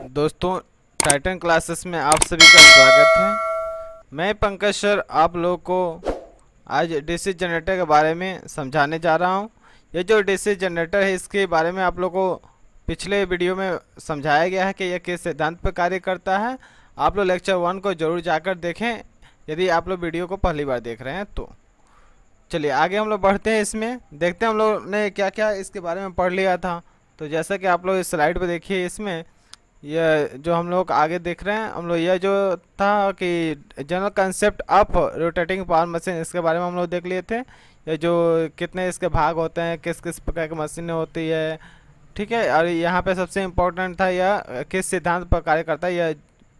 दोस्तों, Titan classes में आप सभी का स्वागत है। मैं पंकज सर आप लोगों को आज डीसी जनरेटर के बारे में समझाने जा रहा हूं। ये जो डीसी जनरेटर है इसके बारे में आप लोगों को पिछले वीडियो में समझाया गया है कि यह किस सिद्धांत पर कार्य करता है। आप लोग लेक्चर 1 को ज़रूर जाकर देखें यदि आप लोग वीडियो को पहली बार देख रहे हैं तो। चलिए आगे हम लोग बढ़ते हैं, इसमें देखते हैं हम लोग ने क्या क्या इसके बारे में पढ़ लिया था। तो जैसा कि आप लोग इस स्लाइड पर देखिए, इसमें यह जो हम लोग आगे देख रहे हैं हम लोग यह जो था कि general concept of rotating power machine, इसके बारे में हम लोग देख लिए थे। ये जो कितने इसके भाग होते हैं, किस किस प्रकार की मशीनें होती है, ठीक है। और यहाँ पे सबसे इम्पोर्टेंट था यह किस सिद्धांत पर कार्य करता है, यह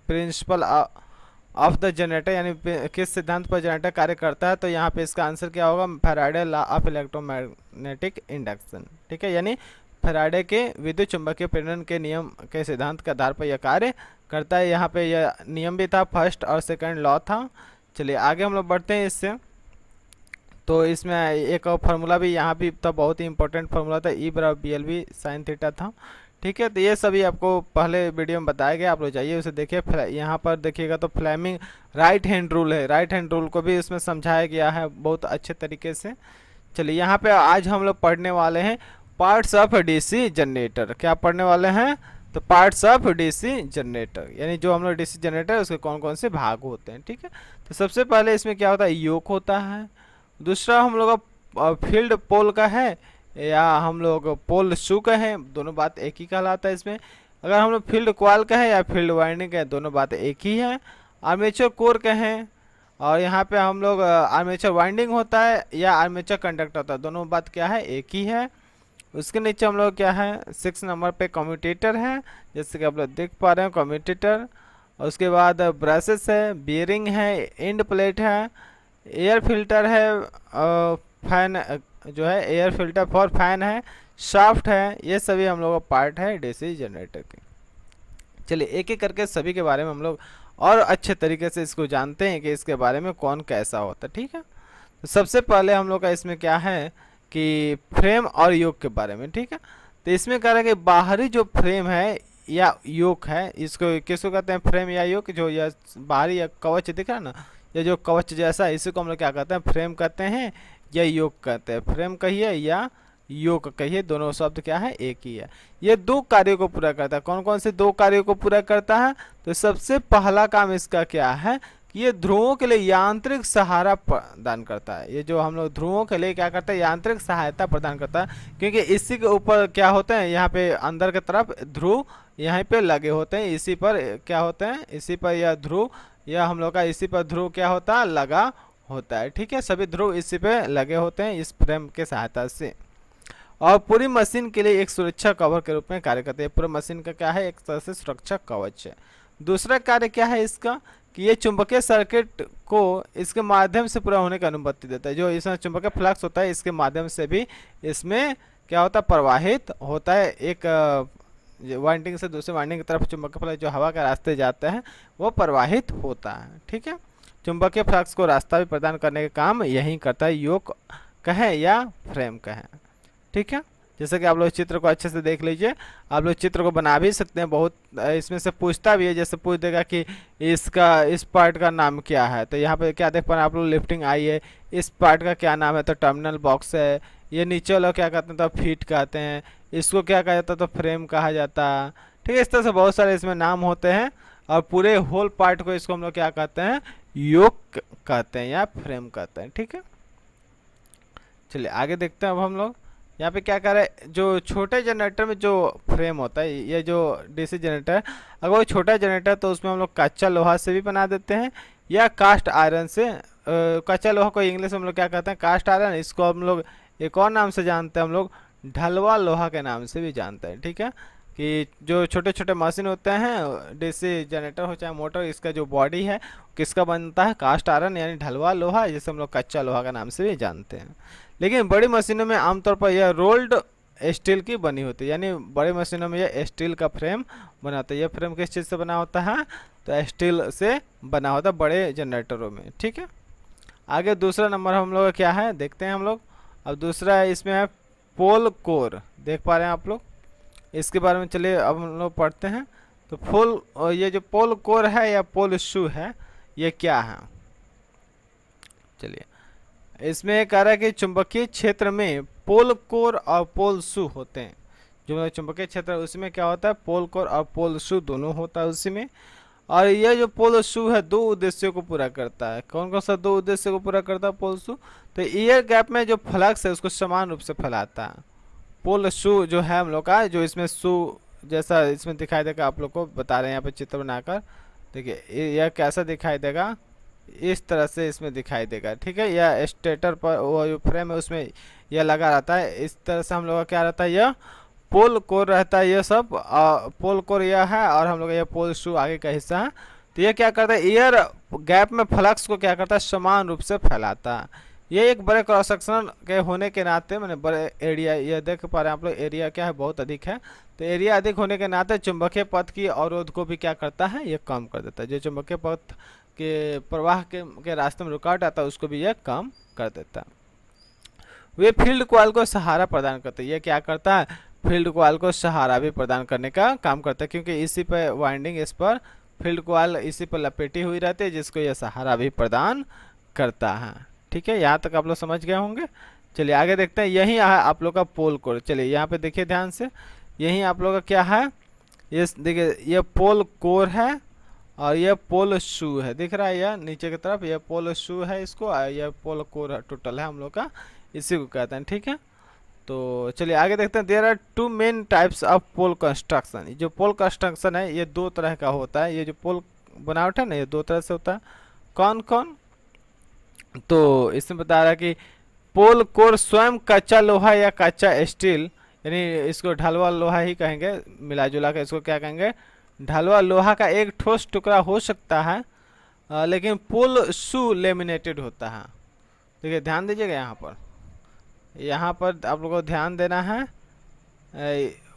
प्रिंसिपल ऑफ द जनरेटर, यानी किस सिद्धांत पर जनरेटर कार्य करता है। तो यहाँ पे इसका आंसर क्या होगा, Faraday law of electromagnetic induction, ठीक है। यानी फैराडे के विद्युत चुंबकीय प्रेरण के नियम के सिद्धांत के आधार पर यह कार्य करता है। यहाँ पे यह नियम भी था, फर्स्ट और सेकंड लॉ था। चलिए आगे हम लोग बढ़ते हैं इससे। तो इसमें एक और फार्मूला भी यहाँ भी था, बहुत ही इंपॉर्टेंट फार्मूला था, ई बराबर B L B sine theta था, ठीक है। तो ये सभी आपको पहले वीडियो में बताया गया, आप लोग जाइए उसे देखिए। यहाँ पर देखिएगा तो फ्लेमिंग राइट हैंड रूल है, राइट हैंड रूल को भी इसमें समझाया गया है बहुत अच्छे तरीके से। चलिए यहाँ पे आज हम लोग पढ़ने वाले हैं पार्ट्स ऑफ डीसी जनरेटर। क्या पढ़ने वाले हैं, तो पार्ट्स ऑफ डीसी जनरेटर, यानी जो हम लोग डीसी जनरेटर उसके कौन कौन से भाग होते हैं, ठीक है। तो सबसे पहले इसमें क्या होता है, योक होता है। दूसरा हम लोग का फील्ड पोल का है, या हम लोग पोल शू का है, दोनों बात एक ही कहलाता है इसमें। अगर हम लोग फील्ड क्वाल का है या फील्ड वाइंडिंग का है, दोनों बात एक ही है। आर्मेचर कोर का है, और यहाँ पे हम लोग आर्मेचर वाइंडिंग होता है या आर्मेचर कंडक्टर होता है, दोनों बात क्या है, एक ही है। उसके नीचे हम लोग क्या है, 6 नंबर पे कम्यूटेटर है, जैसे कि आप लोग देख पा रहे हैं कम्यूटेटर। और उसके बाद ब्रशेस है, बियरिंग है, एंड प्लेट है, एयर फिल्टर है, फैन जो है एयर फिल्टर फॉर फैन है, शाफ्ट है। ये सभी हम लोग का पार्ट है डीसी जनरेटर के। चलिए एक एक करके सभी के बारे में हम लोग और अच्छे तरीके से इसको जानते हैं कि इसके बारे में कौन कैसा होता है, ठीक है। तो सबसे पहले हम लोग का इसमें क्या है कि फ्रेम और योक के बारे में, ठीक है। तो इसमें कह रहा है कि बाहरी जो फ्रेम है या योक है, इसको किसको कहते हैं, फ्रेम या योक, जो यह बाहरी या कवच दिख रहा है ना, ये जो कवच जैसा, इसी को हम लोग क्या कहते हैं, फ्रेम कहते हैं या योक कहते हैं। फ्रेम कहिए या योक कहिए, दोनों शब्द क्या है, एक ही है। ये दो कार्यों को पूरा करता है। कौन कौन से दो कार्यों को पूरा करता है, तो सबसे पहला काम इसका क्या है कि ये ध्रुवों के लिए यांत्रिक सहारा प्रदान करता है। ये जो हम लोग ध्रुवों के लिए क्या करता है, यांत्रिक सहायता प्रदान करता है, क्योंकि इसी के ऊपर क्या होते हैं, यहाँ पे अंदर की तरफ ध्रुव यहाँ पे लगे होते हैं, इसी पर क्या होते हैं, इसी पर यह ध्रुव, यह हम लोग का इसी पर ध्रुव क्या होता है, लगा होता है, ठीक है। सभी ध्रुव इसी पे लगे होते हैं इस फ्रेम के सहायता से, और पूरी मशीन के लिए एक सुरक्षा कवर के रूप में कार्य करते हैं। पूरी मशीन का क्या है, एक तरह से सुरक्षा कवच है। दूसरा कार्य क्या है इसका कि ये चुंबकीय सर्किट को इसके माध्यम से पूरा होने की अनुमति देता है। जो इसमें चुंबकीय फ्लक्स होता है इसके माध्यम से भी इसमें क्या होता है, प्रवाहित होता है। एक वाइंडिंग से दूसरे वाइंडिंग की तरफ चुंबकीय फ्लक्स जो हवा के रास्ते जाता है वो प्रवाहित होता है, ठीक है। चुंबकीय फ्लक्स को रास्ता भी प्रदान करने का काम यही करता है, योक कहें या फ्रेम कहें, ठीक है। जैसे कि आप लोग चित्र को अच्छे से देख लीजिए, आप लोग चित्र को बना भी सकते हैं। बहुत इसमें से पूछता भी है, जैसे पूछ देगा कि इसका इस पार्ट का नाम क्या है, तो यहाँ पे क्या देख पा रहे हैं आप लोग, लिफ्टिंग आई है, इस पार्ट का क्या नाम है, तो टर्मिनल बॉक्स है। ये नीचे वाला क्या कहते हैं, तो फीट कहते हैं। इसको क्या कहा जाता है, तो फ्रेम कहा जाता है, ठीक है। इस तरह से बहुत सारे इसमें नाम होते हैं, और पूरे होल पार्ट को इसको हम लोग क्या कहते हैं, योक कहते हैं या फ्रेम कहते हैं, ठीक है। चलिए आगे देखते हैं अब हम लोग यहाँ पे क्या कर रहे हैं। जो छोटे जनरेटर में जो फ्रेम होता है, ये जो डीसी जनरेटर है, अगर वो छोटा जनरेटर तो उसमें हम लोग कच्चा लोहा से भी बना देते हैं या कास्ट आयरन से। कच्चा लोहा को इंग्लिश में हम लोग क्या कहते हैं, कास्ट आयरन। इसको हम लोग एक और नाम से जानते हैं, हम लोग ढलवा लोहा के नाम से भी जानते हैं, ठीक है। कि जो छोटे छोटे मशीन होते हैं डीसी जनरेटर हो चाहे मोटर, इसका जो बॉडी है किसका बनता है, कास्ट आयरन यानी ढलवा लोहा, जिसे हम लोग कच्चा लोहा का नाम से भी जानते हैं। लेकिन बड़ी मशीनों में आमतौर पर यह रोल्ड स्टील की बनी होती है, यानी बड़ी मशीनों में यह स्टील का फ्रेम बना होता है। यह फ्रेम किस चीज़ से बना होता है, तो स्टील से बना होता है बड़े जनरेटरों में, ठीक है। आगे दूसरा नंबर हम लोग क्या है देखते हैं हम लोग। अब दूसरा इसमें है पोल कोर, देख पा रहे हैं आप लोग, इसके बारे में चलिए अब हम लोग पढ़ते हैं। तो ये जो पोल कोर है या पोल शू है, ये क्या है? चलिए, इसमें कह रहा है कि चुंबकीय क्षेत्र में पोल कोर और पोल शू होते हैं। जो चुंबकीय क्षेत्र है उसमें क्या होता है, पोल कोर और पोल शू दोनों होता है उसी में। और यह जो पोल शू है दो उद्देश्यों को पूरा करता है। कौन कौन सा दो उद्देश्य को पूरा करता है पोल शू? तो एयर गैप में जो फ्लक्स है उसको समान रूप से फैलाता है। पोल शू जो है हम लोग का, जो इसमें शू जैसा इसमें दिखाई देगा, आप लोग को बता रहे हैं यहाँ पे चित्र बनाकर। देखिए यह कैसा दिखाई देगा, इस तरह से इसमें दिखाई देगा, ठीक है। यह स्टेटर पर वो जो फ्रेम है उसमें यह लगा रहता है। इस तरह से हम लोग का क्या रहता है, यह पोल कोर रहता है। ये सब पोल कोर यह है, और हम लोग यह पोल शू आगे का हिस्सा है। तो ये क्या करता है, एयर गैप में फ्लक्स को क्या करता है, समान रूप से फैलाता है। ये एक बड़े क्रॉस सेक्शन के होने के नाते, मैंने बड़े एरिया, ये देख पा रहे हैं आप लोग, एरिया क्या है, बहुत अधिक है। तो एरिया अधिक होने के नाते चुंबकीय पथ की अवरोध को भी क्या करता है, ये कम कर देता है। जो चुंबकीय पथ के प्रवाह के रास्ते में रुकावट आता है उसको भी यह कम कर देता है। वे फील्ड कॉइल को सहारा प्रदान करते हैं। ये क्या करता है, फील्ड कॉइल को सहारा भी प्रदान करने का काम करता है, क्योंकि इसी पर वाइंडिंग, इस पर फील्ड कॉइल इसी पर लपेटी हुई रहती है, जिसको यह सहारा भी प्रदान करता है। ठीक है, यहाँ तक आप लोग समझ गए होंगे। चलिए आगे देखते हैं। यही है आप लोग का पोल कोर। चलिए यहाँ पे देखिए ध्यान से, यही आप लोग का क्या है, ये देखिए ये पोल कोर है और ये पोल शू है, दिख रहा है यह नीचे की तरफ, यह पोल शू है इसको, यह पोल कोर टोटल है हम लोग का, इसी को कहते हैं। ठीक है, तो चलिए आगे देखते हैं। There are two main types of pole construction. जो पोल कंस्ट्रक्शन है ये दो तरह का होता है। ये जो पोल बनावट है ना, ये दो तरह से होता है। कौन कौन? तो इसमें बता रहा है कि पोल कोर स्वयं कच्चा लोहा या कच्चा स्टील, यानी इसको ढलवा लोहा ही कहेंगे, मिला जुला कर इसको क्या कहेंगे, ढलवा लोहा का एक ठोस टुकड़ा हो सकता है, लेकिन पोल शू लेमिनेटेड होता है। देखिए ध्यान दीजिएगा यहाँ पर आप लोगों को ध्यान देना है।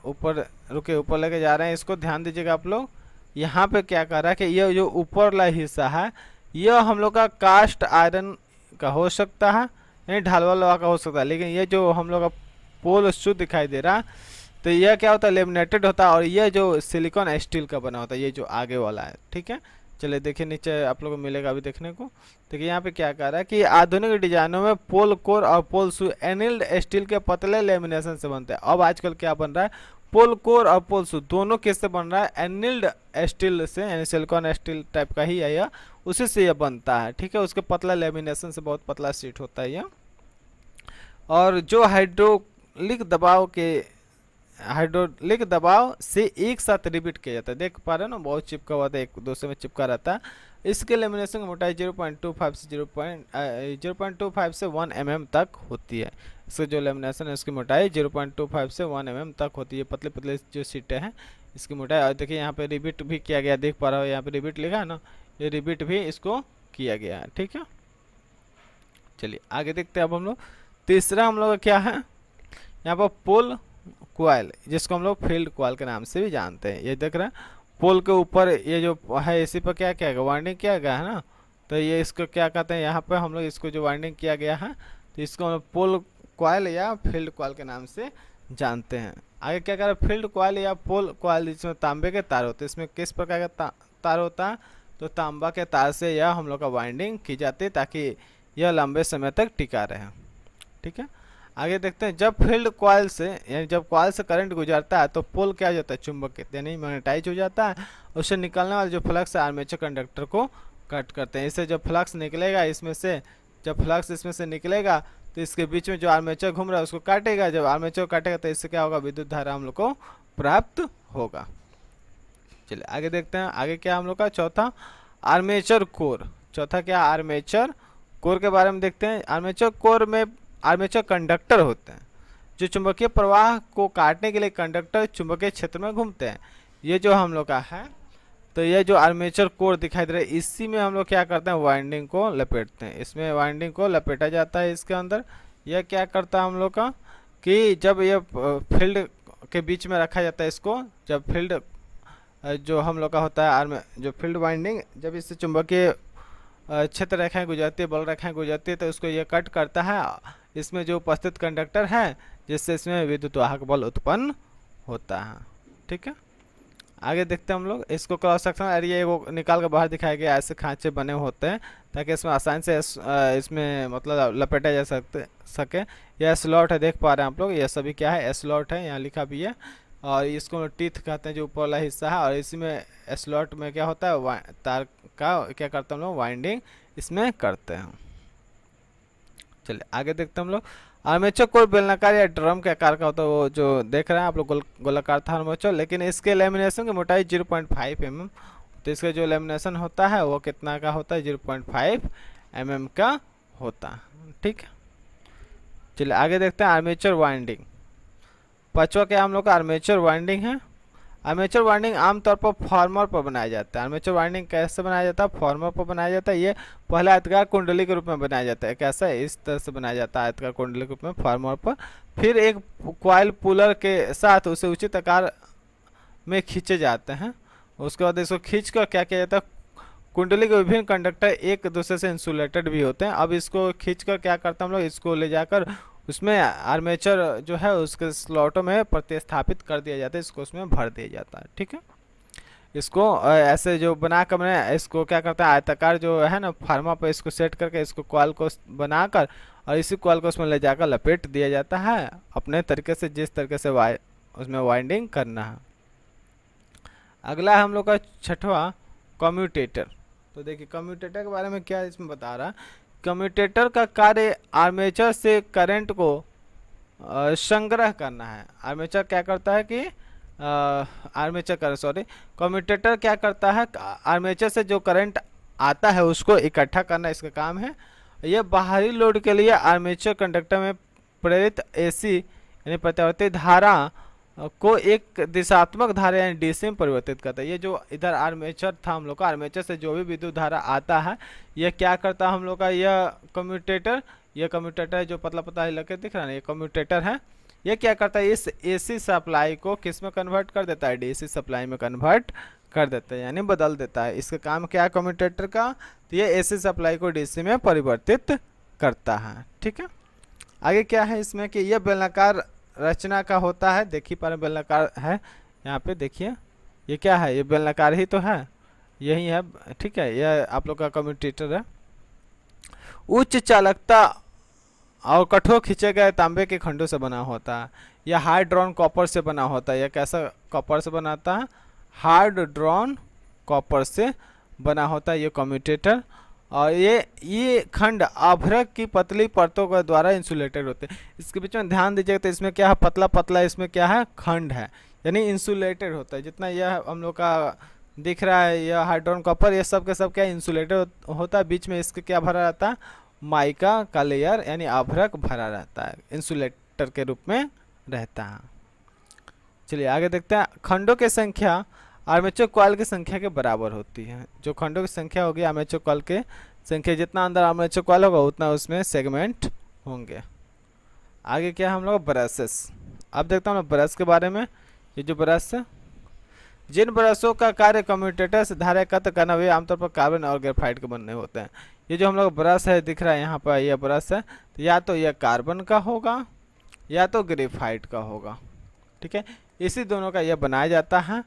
ऊपर रुके, ऊपर लेके जा रहे हैं इसको, ध्यान दीजिएगा आप लोग। यहाँ पे क्या कर रहा है कि यह जो ऊपर वाला हिस्सा है यह हम लोग का कास्ट आयरन का हो सकता है, यानी ढालवा लोहा का हो सकता है, लेकिन ये जो हम लोग का पोल शू दिखाई दे रहा है तो यह क्या होता है, लेमिनेटेड होता है, और यह जो सिलिकॉन स्टील का बना होता है, ये जो आगे वाला है। ठीक है, चलिए देखिए नीचे आप लोगों को मिलेगा अभी देखने को। देखिए यहाँ पे क्या कह रहा है कि आधुनिक डिजाइनों में पोल कोर और पोल शू एनिल्ड स्टील के पतले लेमिनेशन से बनते हैं। अब आजकल क्या बन रहा है, पोल कोर और पोल शू दोनों किससे बन रहा है, एनिल्ड स्टील से, यानी सिलिकॉन स्टील टाइप का ही है यह, उसी से यह बनता है। ठीक है, उसके पतला लेमिनेशन से बहुत पतला शीट होता है यह, और जो हाइड्रोलिक दबाव से एक साथ रिपीट किया जाता है। देख पा रहे हो ना, बहुत चिपका हुआ था, एक दूसरे में चिपका रहता है। इसके लेमिनेशन की मोटाई 0.25 से 0.25 से 1 mm तक होती है। इसका जो लेमिनेशन है उसकी मोटाई 0.25 से 1 mm तक होती है। पतले पतले जो सीटें हैं इसकी मोटाई, और देखिए यहाँ पे रिपीट भी किया गया, देख पा रहा हो यहाँ पे रिपीट लिखा है ना, ये रिपीट भी इसको किया गया है। ठीक है, चलिए आगे देखते हैं अब हम लोग। तीसरा हम लोग का क्या है, यहाँ पर पोल कॉइल, जिसको हम लोग फील्ड कॉइल के नाम से भी जानते हैं। ये देख रहे हैं पोल के ऊपर ये जो है, इसी पर क्या किया गया, वाइंडिंग किया गया है ना, तो ये इसको क्या कहते हैं, यहाँ पर हम लोग इसको जो वाइंडिंग किया गया है तो इसको हम लोग पोल कॉइल या फील्ड कॉइल के नाम से जानते हैं। आगे क्या कर रहे हैं, फील्ड कॉइल या पोल कॉइल, जिसमें तांबे के तार होते हैं। इसमें किस प्रकार का तार होता है, तो तांबा के तार से यह हम लोग का वाइंडिंग की जाती है ताकि यह लंबे समय तक टिका रहे। ठीक है, आगे देखते हैं। जब फील्ड कॉइल से, यानी जब कॉइल से करंट गुजरता है तो पोल क्या हो जाता है, चुंबकित यानी मैग्नेटाइज हो जाता है। उससे निकलने वाले जो फ्लक्स आर्मेचर कंडक्टर को कट करते हैं। इससे जब फ्लक्स निकलेगा इसमें से, जब फ्लक्स इसमें से निकलेगा तो इसके बीच में जो आर्मेचर घूम रहा है उसको काटेगा। जब आर्मेचर काटेगा तो इससे क्या होगा, विद्युत धारा हम लोग को प्राप्त होगा। चलिए आगे देखते हैं। आगे क्या हम लोग का चौथा, आर्मेचर कोर। चौथा क्या, आर्मेचर कोर के बारे में देखते हैं। आर्मेचर कोर में आर्मेचर कंडक्टर होते हैं जो चुंबकीय प्रवाह को काटने के लिए कंडक्टर चुंबकीय क्षेत्र में घूमते हैं। ये जो हम लोग का है, तो ये जो आर्मेचर कोर दिखाई दे रहा है, इसी में हम लोग क्या करते हैं, वाइंडिंग को लपेटते हैं। इसमें वाइंडिंग को लपेटा जाता है इसके अंदर। यह क्या करता है हम लोग का कि जब ये फील्ड के बीच में रखा जाता है इसको, जब फील्ड जो हम लोग का होता है जो फील्ड वाइंडिंग, जब इससे चुंबकीय क्षेत्र रेखाएं गुजरती है, बल रेखाएं गुजरती है, तो उसको ये कट करता है इसमें जो उपस्थित कंडक्टर है, जिससे इसमें विद्युत वाहक बल उत्पन्न होता है। ठीक है, आगे देखते हैं हम लोग इसको क्रॉस सेक्शन एरिया वो निकाल कर बाहर दिखाया गया। ऐसे खांचे बने होते हैं ताकि इसमें आसानी से इसमें मतलब लपेटा जा सके। यह स्लॉट है, देख पा रहे हैं आप लोग, ये सभी क्या है स्लॉट है, यहाँ लिखा भी है। और इसको टीथ कहते हैं जो ऊपर वाला हिस्सा है। और इसी में स्लॉट में क्या होता है तार का क्या करते हैं हम लोग वाइंडिंग इसमें करते हैं। चलिए आगे देखते हैं हम लोग। आर्मेचर कोर बेलनाकार या ड्रम के आकार का होता है, वो जो देख रहे हैं आप लोग गोलाकार था आर्मेचर, लेकिन इसके लेमिनेशन की मोटाई 0.5 mm। तो इसका जो लेमिनेशन होता है वो कितना का होता है 0.5 mm का होता है। ठीक है, चलिए आगे देखते हैं आर्मेचर वाइंडिंग। पांचवा क्या हम लोग का आर्मेचर वाइंडिंग है। आर्मेचर वाइंडिंग आमतौर पर फॉर्मर पर बनाया जाता है। आर्मेचर वाइंडिंग कैसे बनाया जाता है, फॉर्मर पर बनाया जाता है। ये पहले आयताकार कुंडली के रूप में बनाया जाता है। कैसा है, इस तरह से बनाया जाता है आयताकार कुंडली के रूप में फॉर्मर पर। फिर एक कॉइल पुलर के साथ उसे उचित आकार में खींचे जाते हैं। उसके बाद इसको खींच कर क्या किया जाता है, कुंडली के विभिन्न कंडक्टर एक दूसरे से इंसुलेटेड भी होते हैं। अब इसको खींच कर क्या करते हैं हम लोग, इसको ले जाकर उसमें आर्मेचर जो है उसके स्लॉटों में प्रतिस्थापित कर दिया जाता है, इसको उसमें भर दिया जाता है। ठीक है, इसको ऐसे जो बना कर मैंने इसको क्या करता है आयताकार जो है ना फार्मा पर इसको सेट करके इसको कॉइल को बनाकर और इसी कॉइल को उसमें ले जाकर लपेट दिया जाता है अपने तरीके से, जिस तरीके से उसमें वाइंडिंग करना है। अगला है हम लोग का छठवां कम्यूटेटर। तो देखिए कम्यूटेटर के बारे में क्या इसमें बता रहा है। कम्यूटेटर का कार्य आर्मेचर से करंट को संग्रह करना है। आर्मेचर क्या करता है कि कम्यूटेटर क्या करता है, आर्मेचर से जो करंट आता है उसको इकट्ठा करना इसका काम है। यह बाहरी लोड के लिए आर्मेचर कंडक्टर में प्रेरित एसी यानी प्रत्यावर्ती धारा को एक दिशात्मक धारा यानी डीसी में परिवर्तित करता है। ये जो इधर आर्मेचर था हम लोग का, आर्मेचर से जो भी विद्युत धारा आता है यह क्या करता है हम लोग का, यह कम्यूटेटर है जो पतला पतला लगे दिख रहा है, ये कम्यूटेटर है। ये क्या करता है, इस एसी सप्लाई को किस में कन्वर्ट कर देता है, डीसी सप्लाई में कन्वर्ट कर देता है यानी बदल देता है। इसका काम क्या है कम्यूटेटर का, तो ये एसी सप्लाई को डीसी में परिवर्तित करता है। ठीक है, आगे क्या है इसमें कि यह बेलनाकार रचना का होता है। देखिए पर बेलनाकार है, यहाँ पे देखिए ये क्या है, ये बेलनाकार ही तो है, यही है। ठीक है, यह आप लोग का कम्यूटेटर है। उच्च चालकता और कठोर खींचे गए तांबे के खंडों से बना होता है। यह हार्ड ड्रॉन कॉपर से बना होता है। यह कैसा कॉपर से बनाता है, हार्ड ड्रॉन कॉपर से बना होता है ये कम्यूटेटर। और ये खंड आभरक की पतली परतों के द्वारा इंसुलेटेड होते हैं। इसके बीच में ध्यान दीजिएगा, तो इसमें क्या है पतला पतला, इसमें क्या है खंड है यानी इंसुलेटेड होता है। जितना यह हम लोग का दिख रहा है यह हाइड्रोन कॉपर, ये सब के सब क्या इंसुलेटेड होता है। बीच में इसके क्या भरा रहता है, माइका का लेयर यानी आभरक भरा रहता है, इंसुलेटर के रूप में रहता है। चलिए आगे देखते हैं। खंडों की संख्या आर्मेचर कॉइल की संख्या के बराबर होती है। जो खंडों की संख्या होगी आर्मेचर कॉइल के संख्या, जितना अंदर आर्मेचर कॉइल होगा उतना उसमें सेगमेंट होंगे। आगे क्या है हम लोग ब्रशेस। अब देखते हैं हम ब्रश के बारे में। ये जो ब्रश है, जिन ब्रशों का कार्य कम्यूटेटर से धारा एकत्र करना, वे आमतौर पर कार्बन और ग्रेफाइट के बनने होते हैं। ये जो हम लोग ब्रश है दिख रहा है यहाँ पर, यह ब्रश है, तो या तो यह कार्बन का होगा या तो ग्रेफाइट का होगा। ठीक है, इसी दोनों का यह बनाया जाता है।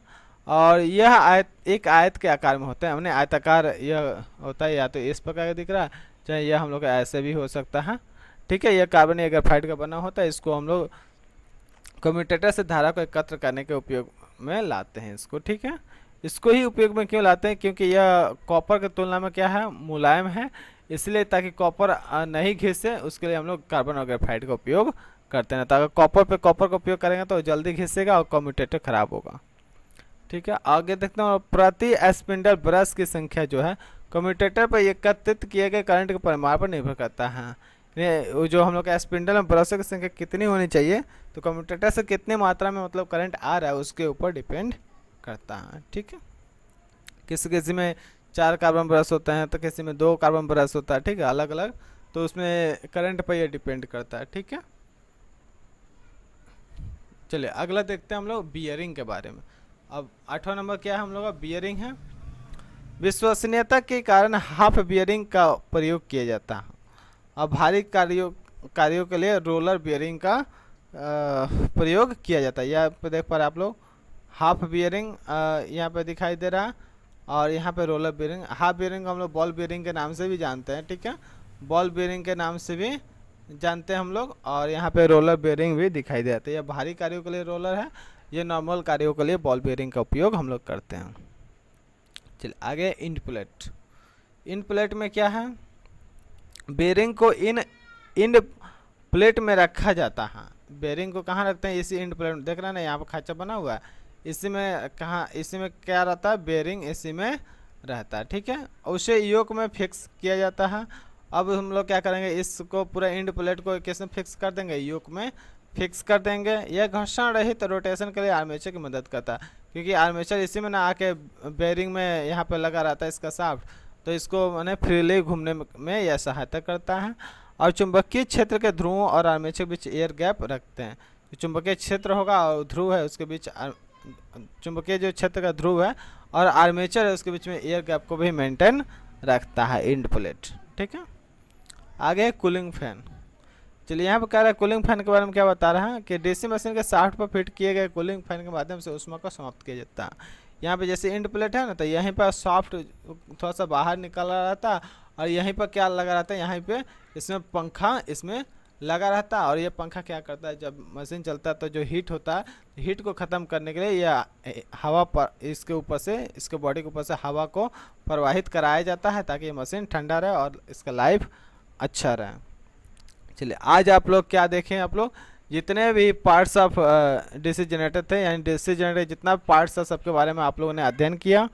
और यह एक आयत के आकार में होता है, हमने आयताकार यह होता है, या तो इस प्रकार का दिख रहा है, चाहे यह हम लोग ऐसे भी हो सकता है। ठीक है, यह कार्बन या ग्रेफाइट का बना होता है। इसको हम लोग कम्यूटेटर से धारा को एकत्र करने के उपयोग में लाते हैं इसको। ठीक है, इसको ही उपयोग में क्यों लाते हैं, क्योंकि यह कॉपर की तुलना में क्या है मुलायम है, इसलिए ताकि कॉपर नहीं घिसे उसके लिए हम लोग कार्बन और ग्रेफाइट का उपयोग करते हैं। ताकि कॉपर का उपयोग करेंगे तो जल्दी घिसेगा और कम्यूटेटर खराब होगा। ठीक है, आगे देखते हैं। प्रति स्पिंडल ब्रश की संख्या जो है कम्यूटेटर पर एकत्रित किए गए करंट के परिमाण पर निर्भर करता है। ये जो हम लोग का स्पिंडल में ब्रशों की संख्या कितनी होनी चाहिए, तो कम्यूटेटर से कितनी मात्रा में मतलब करंट आ रहा है उसके ऊपर डिपेंड करता है। ठीक है, किसी किसी में 4 कार्बन ब्रश होते हैं तो किसी में 2 कार्बन ब्रश होता है। ठीक है, अलग अलग, तो उसमें करंट पर यह डिपेंड करता है। ठीक है, चलिए अगला देखते हैं हम लोग बियरिंग के बारे में। अब 8वां नंबर क्या है हम लोग का, बियरिंग है। विश्वसनीयता के कारण हाफ बियरिंग का प्रयोग किया जाता है। अब भारी कार्यों के लिए रोलर बियरिंग का प्रयोग किया जाता है। यह पे देख पा रहे आप लोग, हाफ बियरिंग यहाँ पे दिखाई दे रहा, और यहाँ पे रोलर बियरिंग। हाफ बियरिंग हम लोग बॉल बियरिंग के नाम से भी जानते हैं, ठीक है, बॉल बियरिंग के नाम से भी जानते हैं हम लोग। और यहाँ पे रोलर बियरिंग भी दिखाई देते हैं। ये भारी कार्यों के लिए रोलर है, ये नॉर्मल कार्यों के लिए बॉल बियरिंग का उपयोग हम लोग करते हैं। चलिए आगे, इंड प्लेट। इंड प्लेट में क्या है, बेरिंग को इंड प्लेट में रखा जाता है। बेरिंग को कहाँ रखते हैं, इसी इंड प्लेट में। देख रहे हैं ना, यहाँ पर खाचा बना हुआ है, इसी में कहाँ, इसी में क्या रहता है, बेरिंग इसी में रहता है, ठीक है। उसे योक में फिक्स किया जाता है। अब हम लोग क्या करेंगे, इसको पूरा इंड प्लेट को किसमें फिक्स कर देंगे, योक में फिक्स कर देंगे। यह घर्षण रहित रोटेशन के लिए आर्मेचर की मदद करता है, क्योंकि आर्मेचर इसी में ना आके बेरिंग में यहाँ पे लगा रहता है इसका शाफ्ट, तो इसको मैंने फ्रीली घूमने में यह सहायता करता है। और चुंबकीय क्षेत्र के ध्रुवों और आर्मेचर के बीच एयर गैप रखते हैं। जो चुंबकीय क्षेत्र होगा और ध्रुव है उसके बीच, चुंबकीय जो क्षेत्र का ध्रुव है और आर्मेचर है उसके बीच में एयर गैप को भी मेंटेन रखता है इंड प्लेट, ठीक है। आगे कूलिंग फैन। चलिए यहाँ पर कह रहा है कूलिंग फैन के बारे में क्या बता रहा है कि डीसी मशीन के शाफ्ट पर फिट किए गए कूलिंग फैन के माध्यम से ऊष्मा को समाप्त किया जाता है। यहाँ पे जैसे इंड प्लेट है ना, तो यहीं पर शाफ्ट थोड़ा सा बाहर निकल रहा था, और यहीं पर क्या लगा रहता है, यहाँ पे इसमें पंखा इसमें लगा रहता है। और ये पंखा क्या करता है, जब मशीन चलता है तो जो हीट होता है, हीट को ख़त्म करने के लिए यह हवा पर इसके ऊपर से, इसके बॉडी के ऊपर से हवा को प्रवाहित कराया जाता है, ताकि ये मशीन ठंडा रहे और इसका लाइफ अच्छा रहे। चलिए आज आप लोग क्या देखें, आप लोग जितने भी पार्ट्स ऑफ डीसी जनरेटर थे, यानी डीसी जनरेटर जितना पार्ट्स है सबके बारे में आप लोगों ने अध्ययन किया।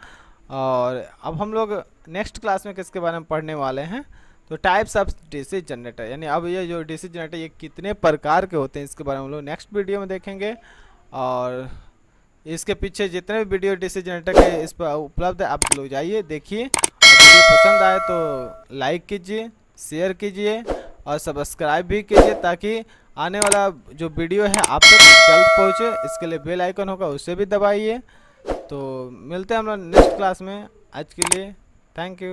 और अब हम लोग नेक्स्ट क्लास में किसके बारे में पढ़ने वाले हैं, तो टाइप्स ऑफ डीसी जनरेटर, यानी अब ये जो डीसी जनरेटर ये कितने प्रकार के होते हैं इसके बारे में हम लोग नेक्स्ट वीडियो में देखेंगे। और इसके पीछे जितने भी वीडियो डीसी जनरेटर के इस पर उपलब्ध है आप लोग जाइए देखिए, और वीडियो पसंद आए तो लाइक कीजिए, शेयर कीजिए और सब्सक्राइब भी कीजिए, ताकि आने वाला जो वीडियो है आप तक जल्द पहुँचे। इसके लिए बेल आइकन होगा उसे भी दबाइए। तो मिलते हैं हम लोग नेक्स्ट क्लास में। आज के लिए थैंक यू।